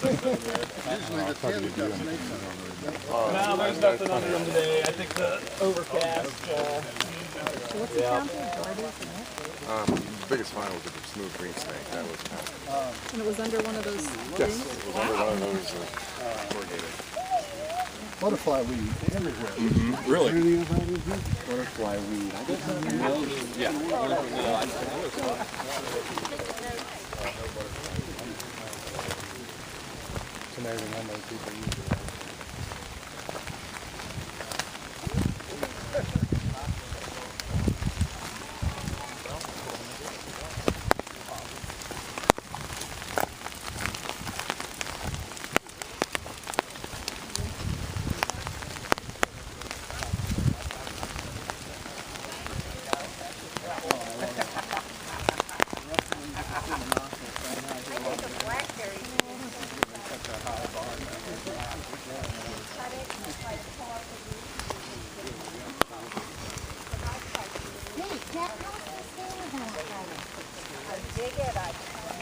No, there's nothing under them today. I think the overcast. So what's the sound for? The biggest find was a smooth green snake. That was kind of... And it was under one of those Yes, things? it was under one of those corrugated. Butterfly weed everywhere. Mm-hmm. Really? Butterfly weed. I guess Yeah. it's amazing how many people use it.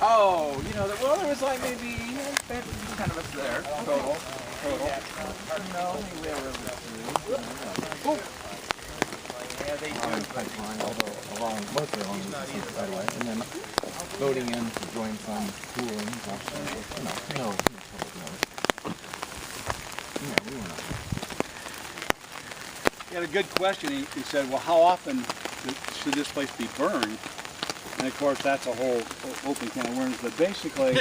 Oh, you know, well, there was like maybe kind of us there, total. No, maybe they were yeah, they do. Pipeline, although mostly along the right away, and then voting in to join some pooling, no, we were not. He had a good question. He said, well, how often should this place be burned? And of course, that's a whole open can of worms, but basically...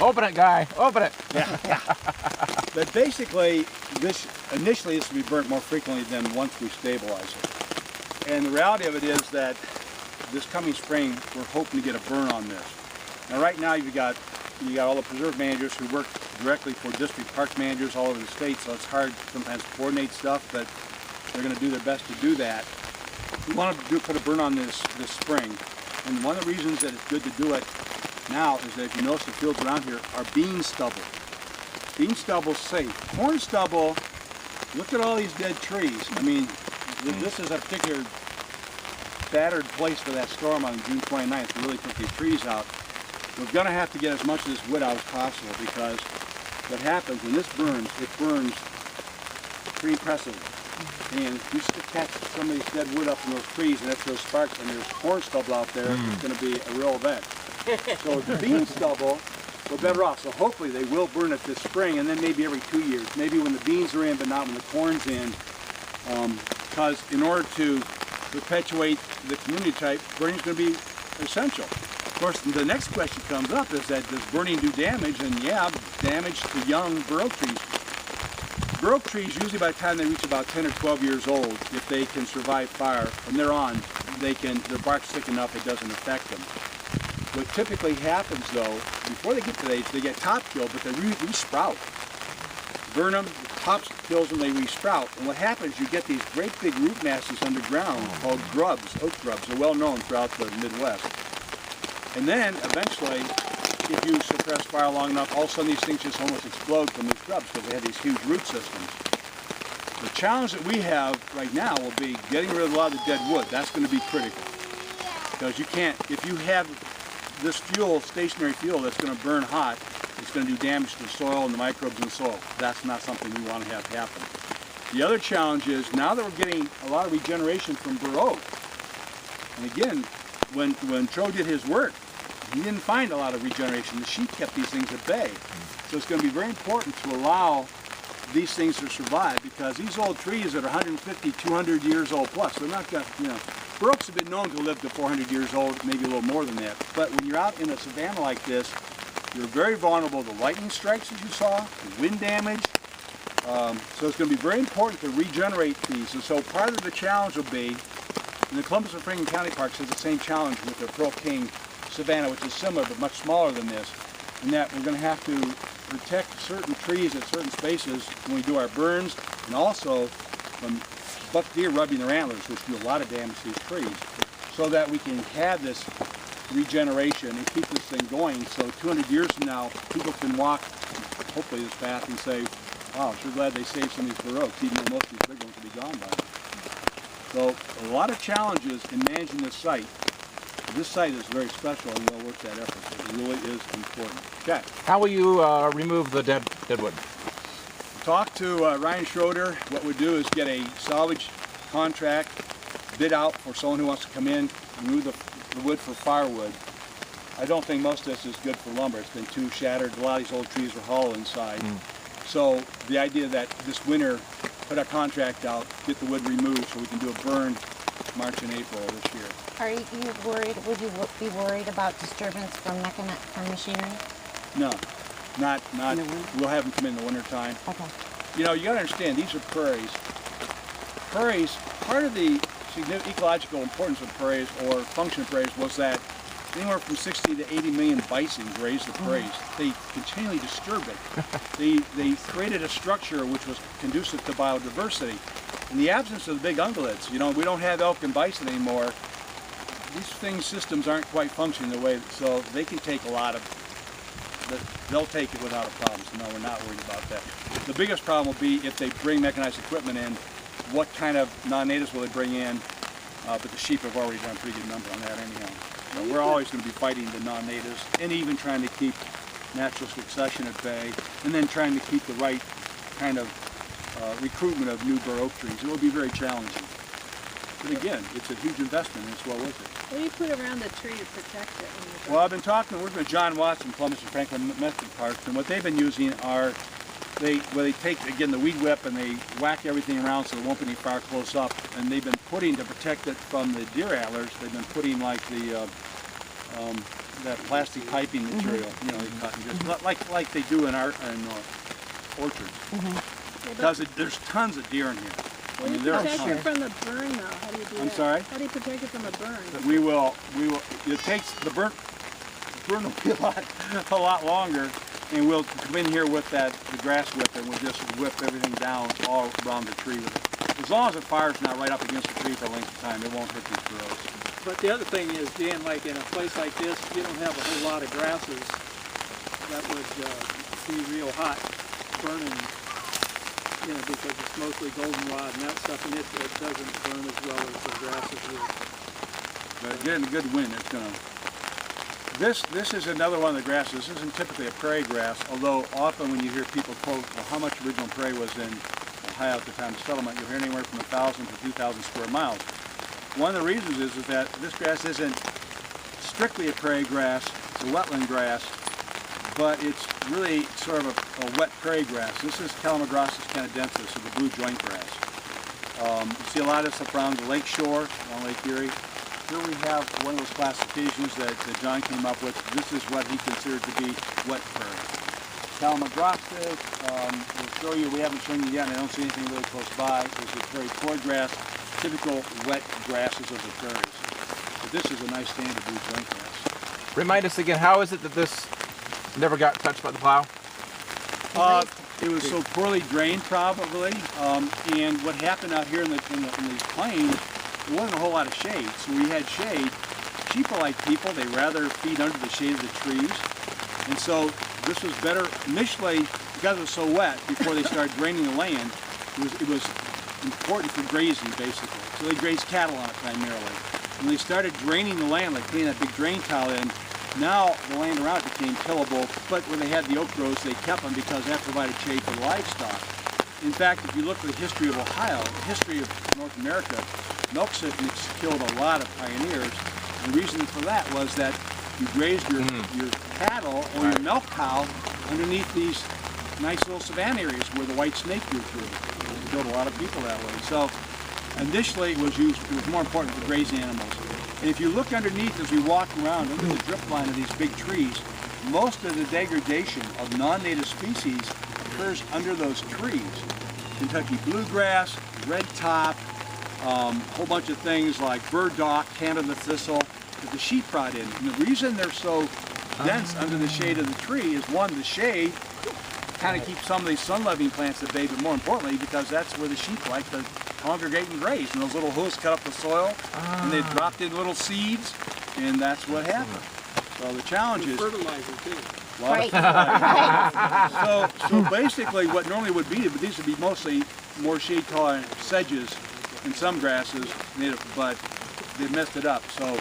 Open it, guy, open it! Yeah. But basically, initially this will be burnt more frequently than once we stabilize it. And the reality of it is that this coming spring, we're hoping to get a burn on this. Now right now you got all the preserve managers who work directly for district park managers all over the state, so it's hard sometimes to coordinate stuff, but they're going to do their best to do that. We want to put a burn on this spring, and one of the reasons that it's good to do it now is that if you notice the fields around here are bean stubble. Bean stubble's safe. Corn stubble, look at all these dead trees. I mean, this is a particular battered place for that storm on June 29th to really put these trees out. We're going to have to get as much of this wood out as possible, because what happens when this burns, it burns pretty impressively. And if you catch some of these dead wood up in those trees and if those sparks and there's corn stubble out there, it's going to be a real event. So the bean stubble, we're better off. So hopefully they will burn it this spring, and then maybe every 2 years. Maybe when the beans are in, but not when the corn's in. Because in order to perpetuate the community type, burning is going to be essential. Of course, the next question comes up is that does burning do damage? And yeah, damage to young bur oak trees. Bur oak trees, usually by the time they reach about 10 or 12 years old, if they can survive fire, from there on, their bark's thick enough it doesn't affect them. What typically happens though, before they get to the age, they get top killed, but they re-sprout. Burn them, the top kills them, they re-sprout. And what happens, you get these great big root masses underground called grubs, oak grubs. They're well known throughout the Midwest. And then, eventually, if you suppress fire long enough, all of a sudden these things just almost explode from these grubs because they have these huge root systems. The challenge that we have right now will be getting rid of a lot of the dead wood. That's going to be critical. Because you can't, if you have this fuel, stationary fuel that's going to burn hot, it's going to do damage to the soil and the microbes in the soil. That's not something we want to have happen. The other challenge is, now that we're getting a lot of regeneration from bur oak, and again, when Tro did his work, he didn't find a lot of regeneration. The sheep kept these things at bay. So it's going to be very important to allow these things to survive, because these old trees that are 150, 200 years old plus, they're not going to, bur oaks have been known to live to 400 years old, maybe a little more than that. But when you're out in a savanna like this, you're very vulnerable to lightning strikes, as you saw, to wind damage. So it's going to be very important to regenerate these. And so part of the challenge will be, and the Columbus and Franklin County Parks has the same challenge with the Pearl King savanna, which is similar but much smaller than this, in that we're going to have to protect certain trees at certain spaces when we do our burns, and also from buck deer rubbing their antlers, which do a lot of damage to these trees, so that we can have this regeneration and keep this thing going. So 200 years from now, people can walk, hopefully, this path and say, wow, sure glad they saved some of these bur oaks, even though most of these big ones will be gone by now. So a lot of challenges in managing this site. this site is very special and well worth that effort. It really is important. Okay. How will you remove the dead wood? Talk to Ryan Schroeder. What we do is get a salvage contract, bid out for someone who wants to come in, remove the wood for firewood. I don't think most of this is good for lumber. It's been too shattered. A lot of these old trees are hollow inside. So the idea that this winter, put our contract out, get the wood removed so we can do a burn March and April of this year. Are you worried, would you be worried about disturbance from machinery? No, not, we'll have them come in the winter time. Okay. You know, you gotta understand, these are prairies. Prairies, part of the significant ecological importance of prairies or function of prairies was that anywhere from 60 to 80 million bison grazed the prairies. They continually disturbed it. They created a structure which was conducive to biodiversity. In the absence of the big ungulates, you know, we don't have elk and bison anymore. These systems aren't quite functioning the way, so they can take a lot of, they'll take it without a problem, so no, we're not worried about that. The biggest problem will be if they bring mechanized equipment in, what kind of non-natives will they bring in, but the sheep have already done a pretty good number on that anyhow. So we're always going to be fighting the non-natives and even trying to keep natural succession at bay and then trying to keep the right kind of recruitment of new bur oak trees. It will be very challenging. But again, it's a huge investment and it's well worth it. What do you put around the tree to protect it? Well, I've been working with John Watson, Columbus and Franklin Method Parks, and what they've been using are, they take, again, the weed whip and they whack everything around so there won't be any fire close up. And they've been putting, to protect it from the deer antlers, they've been putting like the, that plastic piping material, you know, they cut and just, like they do in our orchards. Because there's tons of deer in here. How do you protect it from the burn though? How do you do that? I'm sorry? How do you protect it from a burn? We will, it takes, the burn will be a lot longer, and we'll come in here with the grass whip and we'll just whip everything down all around the tree with it. As long as the fire's not right up against the tree for a length of time, it won't hurt these burrows. But the other thing is, Dan, like in a place like this, you don't have a whole lot of grasses that would be real hot, burning, you know, because it's mostly goldenrod and that stuff, and it doesn't burn as well as the grasses would. But getting a good wind, it's gonna. This is another one of the grasses. This isn't typically a prairie grass, although often when you hear people quote, well, how much original prairie was in Ohio at the time of settlement, you'll hear anywhere from 1,000 to 2,000 square miles. One of the reasons is that this grass isn't strictly a prairie grass, it's a wetland grass, but it's really sort of a wet prairie grass. This is Calamagrostis canadensis, or the blue joint grass. You see a lot of this up around the lake shore, on Lake Erie. Here we have one of those classifications that John came up with. This is what he considered to be wet prairie. Calamagrostis, we'll show you, we haven't shown you yet, and I don't see anything really close by. This is prairie cordgrass, typical wet grasses of the prairies. But this is a nice standard blue joint grass. Remind us again, how is it that this never got touched by the plow? It was so poorly drained, probably, and what happened out here in these plains, there wasn't a whole lot of shade. So we had shade. Sheep are like people; they rather feed under the shade of the trees, and so this was better initially because it was so wet. Before they started draining the land, it was important for grazing, basically. So they grazed cattle on it primarily. When they started draining the land, like putting that big drain tile in, now the land around it became tillable, but when they had the oak groves, they kept them because that provided shade for the livestock. In fact, if you look at the history of Ohio, the history of North America, milk sickness killed a lot of pioneers. The reason for that was that you grazed your cattle or your milk cow underneath these nice little savanna areas where the white snake grew through. It killed a lot of people that way. So initially it was more important for grazing animals. And if you look underneath as we walk around under the drip line of these big trees, most of the degradation of non-native species occurs under those trees. Kentucky bluegrass, red top, a whole bunch of things like burdock, Canada thistle, that the sheep brought in. And the reason they're so dense under the shade of the tree is, one, the shade kind of keeps some of these sun-loving plants at bay, but more importantly, because that's where the sheep like to congregate and graze. And those little hooves cut up the soil, and they dropped in little seeds, and that's what happened. So the challenge is fertilizer too. A lot of fertilizer. So basically, what normally would be, but these would be mostly more shade-tolerant sedges and some grasses, native, but they messed it up. So